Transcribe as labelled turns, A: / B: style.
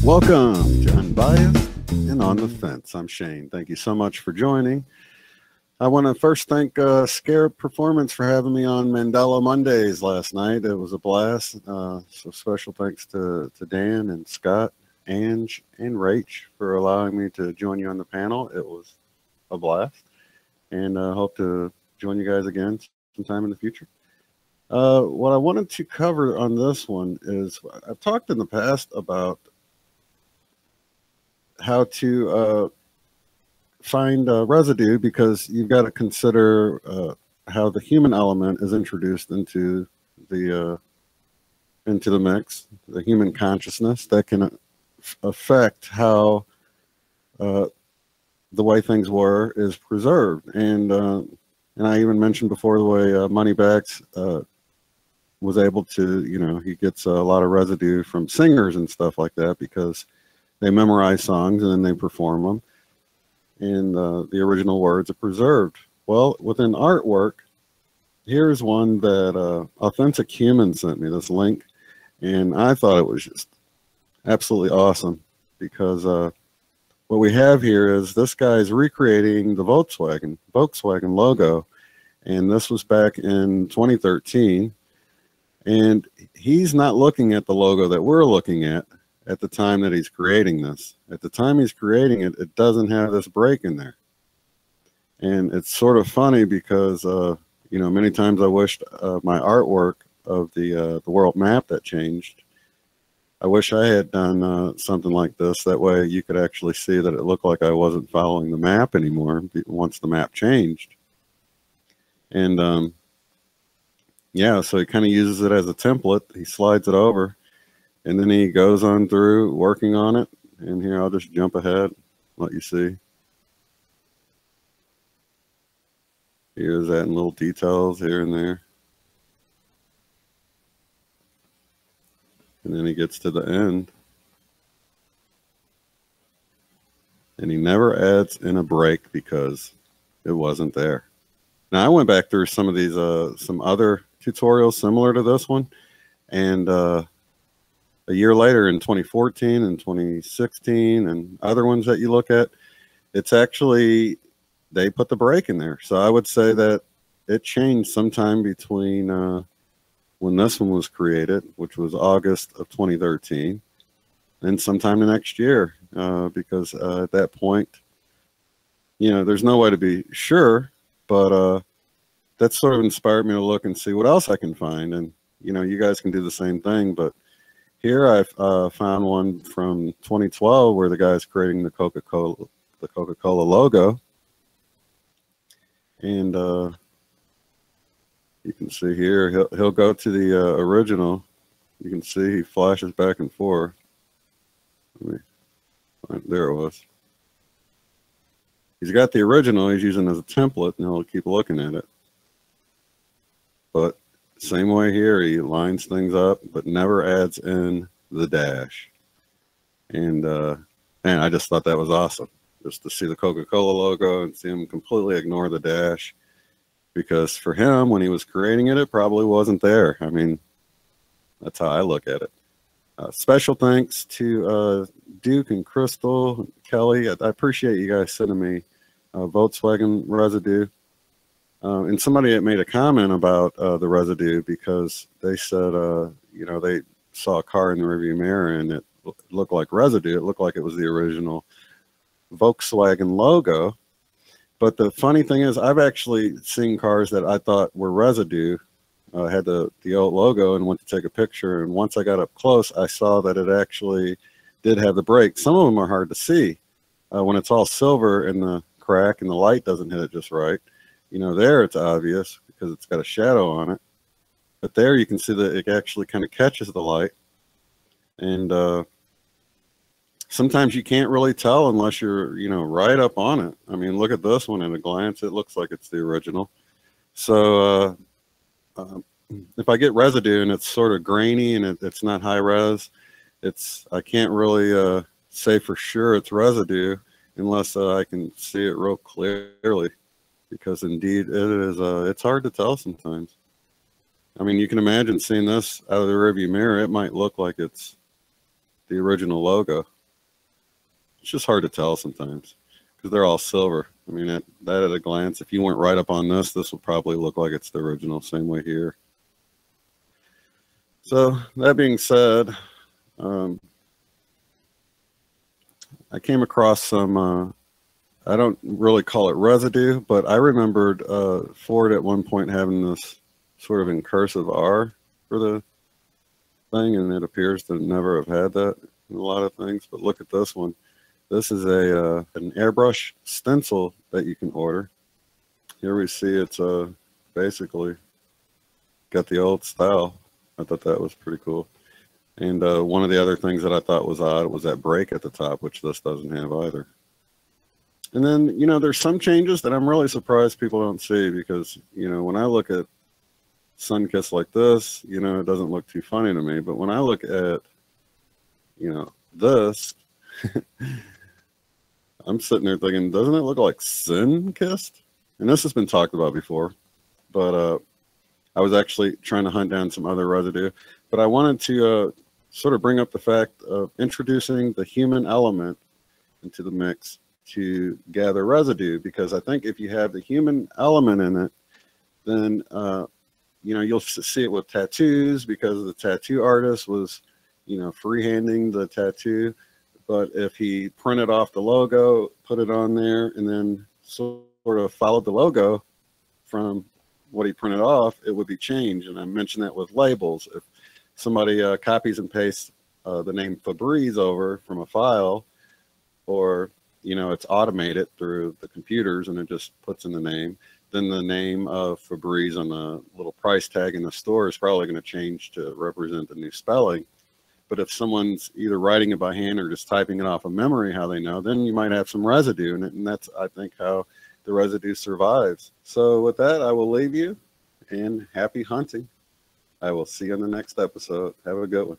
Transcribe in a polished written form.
A: Welcome to Unbiased and On the Fence. I'm Shane. Thank you so much for joining. I want to first thank Scarab Performance for having me on Mandela Mondays last night. It was a blast. So special thanks to Dan and Scott, Ange, and Rach for allowing me to join you on the panel. It was a blast. And I hope to join you guys again sometime in the future. What I wanted to cover on this one is I've talked in the past about how to find residue, because you've got to consider how the human element is introduced into the mix, the human consciousness that can affect how the way things were is preserved. And I even mentioned before the way Moneybags was able to, he gets a lot of residue from singers and stuff like that, because they memorize songs and then they perform them, and the original words are preserved. Well, within artwork, here's one that Authentic Human sent me, this link, and I thought it was just absolutely awesome, because what we have here is this guy's recreating the Volkswagen logo, and this was back in 2013, and he's not looking at the logo that we're looking at the time that he's creating this. At the time he's creating it, it doesn't have this break in there. And it's sort of funny because, many times I wished my artwork of the world map that changed, I wish I had done something like this. That way you could actually see that it looked like I wasn't following the map anymore once the map changed. And yeah, so he kind of uses it as a template. He slides it over, and then he goes on through working on it. And here, I'll just jump ahead, let you see. Here's adding little details here and there. And then he gets to the end. And he never adds in a break because it wasn't there. Now, I went back through some of these, some other tutorials similar to this one. And a year later in 2014 and 2016 and other ones that you look at, it's actually, they put the break in there. So I would say that it changed sometime between when this one was created, which was August of 2013, and sometime the next year, because at that point, there's no way to be sure, but that sort of inspired me to look and see what else I can find. And, you guys can do the same thing, but here I've found one from 2012 where the guy's creating the Coca-Cola logo. And you can see here, he'll go to the original. You can see he flashes back and forth. There it was. He's got the original he's using as a template, and he'll keep looking at it. But same way here, he lines things up, but never adds in the dash. And man, I just thought that was awesome, just to see the Coca-Cola logo and see him completely ignore the dash, because for him, when he was creating it, it probably wasn't there. I mean, that's how I look at it. Special thanks to Duke and Crystal, Kelly. I appreciate you guys sending me Volkswagen residue. And somebody had made a comment about the residue, because they said, they saw a car in the rearview mirror and it looked like residue. It looked like it was the original Volkswagen logo. But the funny thing is, I've actually seen cars that I thought were residue, had the old logo, and went to take a picture. And once I got up close, I saw that it actually did have the brake. Some of them are hard to see when it's all silver in the crack and the light doesn't hit it just right. There it's obvious because it's got a shadow on it. But there you can see that it actually kind of catches the light. And sometimes you can't really tell unless you're, right up on it. I mean, look at this one at a glance. It looks like it's the original. So if I get residue and it's sort of grainy and it's not high res, I can't really say for sure it's residue unless I can see it real clearly. Because indeed it is, it's hard to tell sometimes. I mean, you can imagine seeing this out of the rearview mirror. It might look like it's the original logo. It's just hard to tell sometimes because they're all silver. I mean, that at a glance, if you went right up on this would probably look like it's the original. Same way here. So that being said, I came across some, I don't really call it residue, but I remembered Ford at one point having this sort of in cursive R for the thing, and it appears to never have had that in a lot of things. But look at this one. This is an airbrush stencil that you can order. Here we see it's basically got the old style. I thought that was pretty cool. And one of the other things that I thought was odd was that brake at the top, which this doesn't have either. And then, you know, there's some changes that I'm really surprised people don't see because, you know, when I look at Sunkist like this, you know, it doesn't look too funny to me. But when I look at, you know, this, I'm sitting there thinking, doesn't it look like Sunkist? And this has been talked about before, but I was actually trying to hunt down some other residue. But I wanted to sort of bring up the fact of introducing the human element into the mix to gather residue, because I think if you have the human element in it, then you know, you'll see it with tattoos because the tattoo artist was, you know, freehanding the tattoo. But if he printed off the logo, put it on there, and then sort of followed the logo from what he printed off, it would be changed. And I mentioned that with labels. If somebody copies and pastes the name Febreze over from a file, or, you know, it's automated through the computers and it just puts in the name, then the name of Febreze on the little price tag in the store is probably going to change to represent the new spelling. But if someone's either writing it by hand or just typing it off of memory, how they know, then you might have some residue in it. And that's, I think, how the residue survives. So with that, I will leave you, and happy hunting. I will see you on the next episode. Have a good one.